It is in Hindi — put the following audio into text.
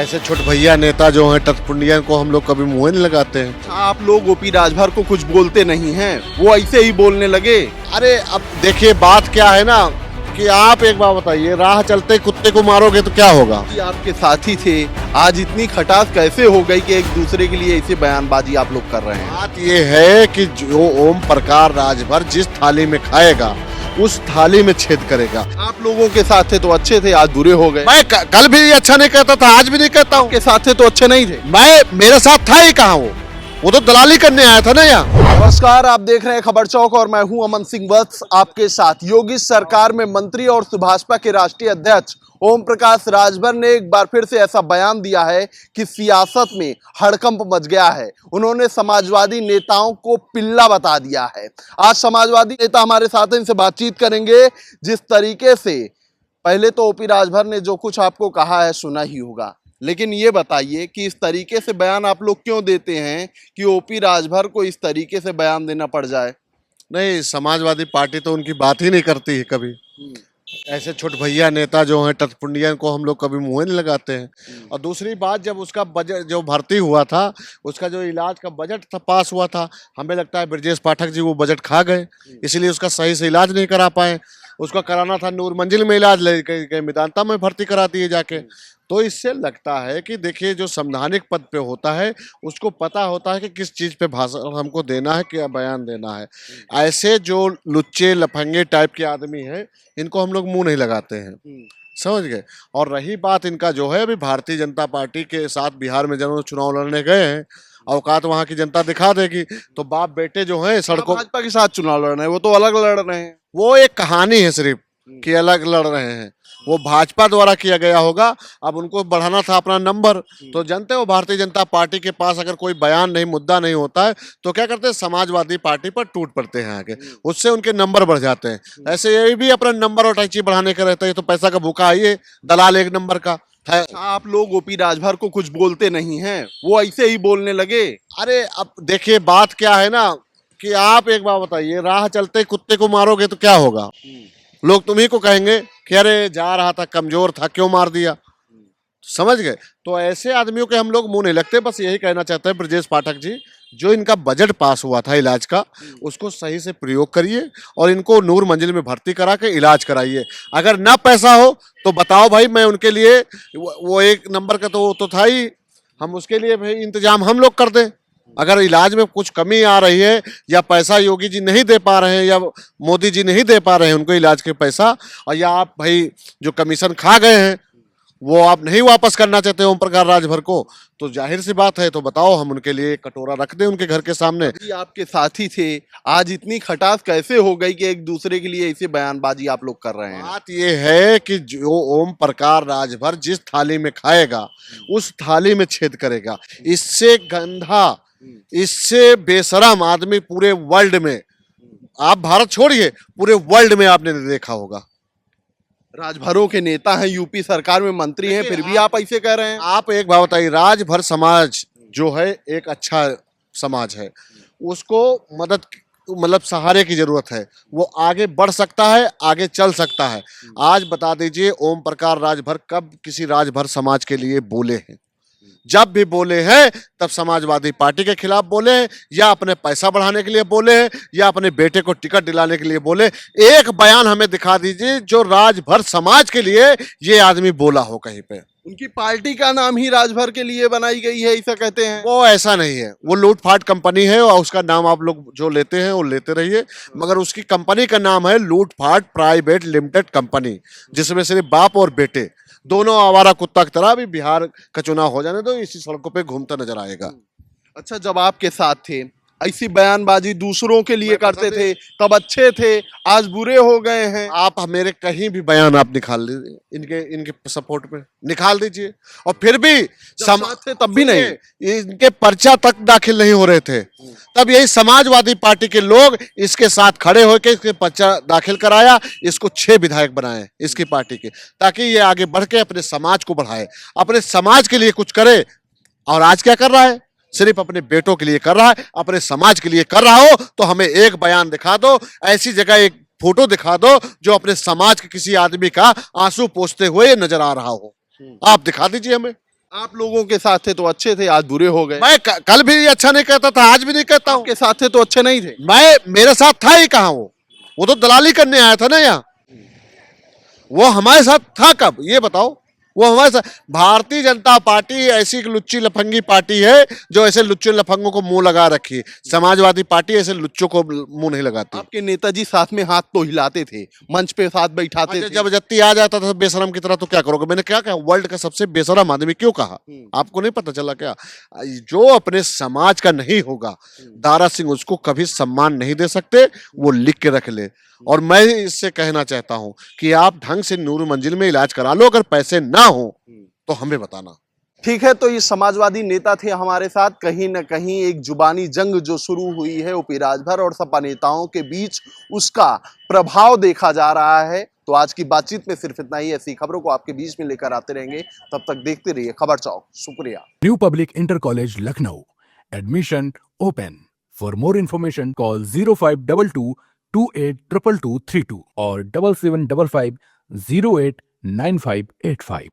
ऐसे छोट भैया नेता जो हैं टटपुंडियन को हम लोग कभी मुंह नहीं लगाते हैं। आप लोग ओपी राजभर को कुछ बोलते नहीं हैं, वो ऐसे ही बोलने लगे। अरे अब देखिए बात क्या है ना कि आप एक बात बताइए, राह चलते कुत्ते को मारोगे तो क्या होगा। कि आपके साथी थे, आज इतनी खटास कैसे हो गई कि एक दूसरे के लिए ऐसे बयानबाजी आप लोग कर रहे हैं। बात ये है कि जो ओम प्रकाश राजभर जिस थाली में खाएगा उस थाली में छेद करेगा। आप लोगों के साथ थे तो अच्छे थे, आज बुरे हो गए। मैं कल भी अच्छा नहीं कहता था, आज भी नहीं कहता हूँ। के साथ थे तो अच्छे नहीं थे। मैं मेरे साथ था ही कहाँ, वो तो दलाली करने आया था ना यहाँ। नमस्कार, आप देख रहे हैं खबर चौक और मैं हूं अमन सिंह वत्स आपके साथ। योगी सरकार में मंत्री और भाजपा के राष्ट्रीय अध्यक्ष ओम प्रकाश राजभर ने एक बार फिर से ऐसा बयान दिया है कि सियासत में हड़कंप मच गया है। उन्होंने समाजवादी नेताओं को पिल्ला बता दिया है। आज समाजवादी नेता हमारे साथ हैं, इनसे बातचीत करेंगे। जिस तरीके से पहले तो ओपी राजभर ने जो कुछ आपको कहा है सुना ही होगा, लेकिन ये बताइए कि इस तरीके से बयान आप लोग क्यों देते हैं कि ओपी राजभर को इस तरीके से बयान देना पड़ जाए। नहीं, समाजवादी पार्टी तो उनकी बात ही नहीं करती है कभी। ऐसे छोट भैया नेता जो हैं टटपुंडियन को हम लोग कभी मुंह नहीं लगाते हैं। और दूसरी बात, जब उसका बजट जो भर्ती हुआ था, उसका जो इलाज का बजट था पास हुआ था, हमें लगता है ब्रजेश पाठक जी वो बजट खा गए, इसलिए उसका सही से इलाज नहीं करा पाए। उसका कराना था नूर मंजिल में इलाज, ले मेदांता में भर्ती करा दिए जाके। तो इससे लगता है कि देखिए जो संवैधानिक पद पे होता है उसको पता होता है कि किस चीज़ पे भाषण हमको देना है, क्या बयान देना है। ऐसे जो लुच्चे लफंगे टाइप के आदमी हैं इनको हम लोग मुंह नहीं लगाते हैं, समझ गए। और रही बात इनका जो है, अभी भारतीय जनता पार्टी के साथ बिहार में जनों चुनाव लड़ने गए हैं, औकात वहाँ की जनता दिखा देगी। तो बाप बेटे जो हैं सड़कों, भाजपा के साथ चुनाव लड़ रहे हैं, वो तो अलग लड़ रहे हैं। वो एक कहानी है सिर्फ कि अलग लड़ रहे हैं, वो भाजपा द्वारा किया गया होगा। अब उनको बढ़ाना था अपना नंबर, तो जानते हो भारतीय जनता पार्टी के पास अगर कोई बयान नहीं, मुद्दा नहीं होता है तो क्या करते हैं, समाजवादी पार्टी पर टूट पड़ते हैं आगे, उससे उनके नंबर बढ़ जाते हैं। ऐसे ये भी अपना नंबर और टैची बढ़ाने का रहता है, तो पैसा का भूखा है ये दलाल एक नंबर का है। आप लोग ओपी राजभर को कुछ बोलते नहीं हैं, वो ऐसे ही बोलने लगे। अरे अब देखिए बात क्या है ना कि आप एक बात बताइए, राह चलते कुत्ते को मारोगे तो क्या होगा। लोग तुम्ही को कहेंगे कि अरे जा रहा था, कमजोर था, क्यों मार दिया, समझ गए। तो ऐसे आदमियों के हम लोग मुंह नहीं लगते। बस यही कहना चाहते हैं ब्रजेश पाठक जी, जो इनका बजट पास हुआ था इलाज का, उसको सही से प्रयोग करिए और इनको नूर मंजिल में भर्ती करा के इलाज कराइए। अगर ना पैसा हो तो बताओ भाई, मैं उनके लिए वो एक नंबर का तो था ही, हम उसके लिए भाई इंतजाम हम लोग कर दें। अगर इलाज में कुछ कमी आ रही है या पैसा योगी जी नहीं दे पा रहे हैं या मोदी जी नहीं दे पा रहे हैं उनको इलाज के पैसा, और या आप भाई जो कमीशन खा गए हैं वो आप नहीं वापस करना चाहते ओम प्रकाश राजभर को, तो जाहिर सी बात है, तो बताओ हम उनके लिए एक कटोरा रख दें उनके घर के सामने। आपके साथी थे, आज इतनी खटास कैसे हो गई कि एक दूसरे के लिए ऐसे बयानबाजी आप लोग कर रहे हैं। बात ये है कि जो ओम प्रकाश राजभर जिस थाली में खाएगा उस थाली में छेद करेगा। इससे गंदा, इससे बेशरम आदमी पूरे वर्ल्ड में, आप भारत छोड़िए, पूरे वर्ल्ड में आपने देखा होगा। राजभरों के नेता हैं, यूपी सरकार में मंत्री हैं, फिर भी आप ऐसे कह रहे हैं। आप एक बात बताइए, राजभर समाज जो है एक अच्छा समाज है, उसको मदद मतलब सहारे की जरूरत है, वो आगे बढ़ सकता है, आगे चल सकता है। आज बता दीजिए ओम प्रकाश राजभर कब किसी राजभर समाज के लिए बोले हैं? जब भी बोले हैं तब समाजवादी पार्टी के खिलाफ बोले हैं, या अपने पैसा बढ़ाने के लिए बोले हैं, या अपने बेटे को टिकट दिलाने के लिए बोले। एक बयान हमें दिखा दीजिए जो राजभर समाज के लिए ये आदमी बोला हो कहीं पे। उनकी पार्टी का नाम ही राजभर के लिए बनाई गई है, ऐसा कहते हैं। वो ऐसा नहीं है, वो लूटफाट कंपनी है और उसका नाम आप लोग जो लेते हैं वो लेते रहिए, मगर उसकी कंपनी का नाम है लूटफाट प्राइवेट लिमिटेड कंपनी, जिसमें सिर्फ बाप और बेटे दोनों आवारा कुत्ता की तरह भी बिहार का चुनाव हो जाने दो, इसी सड़कों पे घूमता नजर आएगा। अच्छा, जब आपके साथ थे, ऐसी बयानबाजी दूसरों के लिए करते थे, तब अच्छे थे, आज बुरे हो गए हैं। आप मेरे कहीं भी बयान आप निकाल लीजिए, इनके सपोर्ट में निकाल दीजिए, और फिर भी थे तब भी नहीं, इनके पर्चा तक दाखिल नहीं हो रहे थे, तब यही समाजवादी पार्टी के लोग इसके साथ खड़े होकर इसके पर्चा दाखिल कराया, इसको 6 विधायक बनाए इसकी पार्टी के, ताकि ये आगे बढ़ के अपने समाज को बढ़ाए, अपने समाज के लिए कुछ करे। और आज क्या कर रहा है, सिर्फ अपने बेटों के लिए कर रहा है, अपने समाज के लिए कर रहा हो तो हमें एक बयान दिखा दो, ऐसी जगह एक फोटो दिखा दो जो अपने समाज के किसी आदमी का आंसू पोंछते हुए नजर आ रहा हो, आप दिखा दीजिए हमें। आप लोगों के साथ थे तो अच्छे थे, आज बुरे हो गए। मैं कल भी अच्छा नहीं कहता था, आज भी नहीं कहता हूँ। आपके साथ थे तो अच्छे नहीं थे। मैं मेरे साथ था ही कहाँ वो तो दलाली करने आया था ना यहाँ। वो हमारे साथ था कब ये बताओ। वो हमारे साथ, भारतीय जनता पार्टी ऐसी लुच्ची लफंगी पार्टी है जो ऐसे लुच्चे लफंगों को मुंह लगा रखी है। समाजवादी पार्टी ऐसे लुच्चों को मुंह नहीं लगाती। आपके नेताजी साथ में हाथ तो हिलाते थे, मंच पे साथ बैठाते थे। जब जत्ती आ जाता था बेशरम की तरह तो क्या करोगे। मैंने क्या कहा, वर्ल्ड का सबसे बेशरम आदमी क्यों कहा, आपको नहीं पता चला क्या। जो अपने समाज का नहीं होगा दारा सिंह उसको कभी सम्मान नहीं दे सकते, वो लिख के रख ले। और मैं इससे कहना चाहता हूं कि आप ढंग से नूर मंजिल में इलाज करा लो, अगर पैसे ना हो तो हमें बताना। ठीक है, तो ये समाजवादी नेता थे हमारे साथ। कहीं न कहीं एक जुबानी जंग जो शुरू हुई है यूपी राजभर और सपा नेताओं के बीच, उसका प्रभाव देखा जा रहा है। तो आज की बातचीत में सिर्फ इतना ही। ऐसी खबरों को आपके बीच में लेकर आते रहेंगे, तब तक देखते रहिए खबर चौक। शुक्रिया। New public inter college Lucknow, admission open. For more information call 0522 282232 और 7755 089585।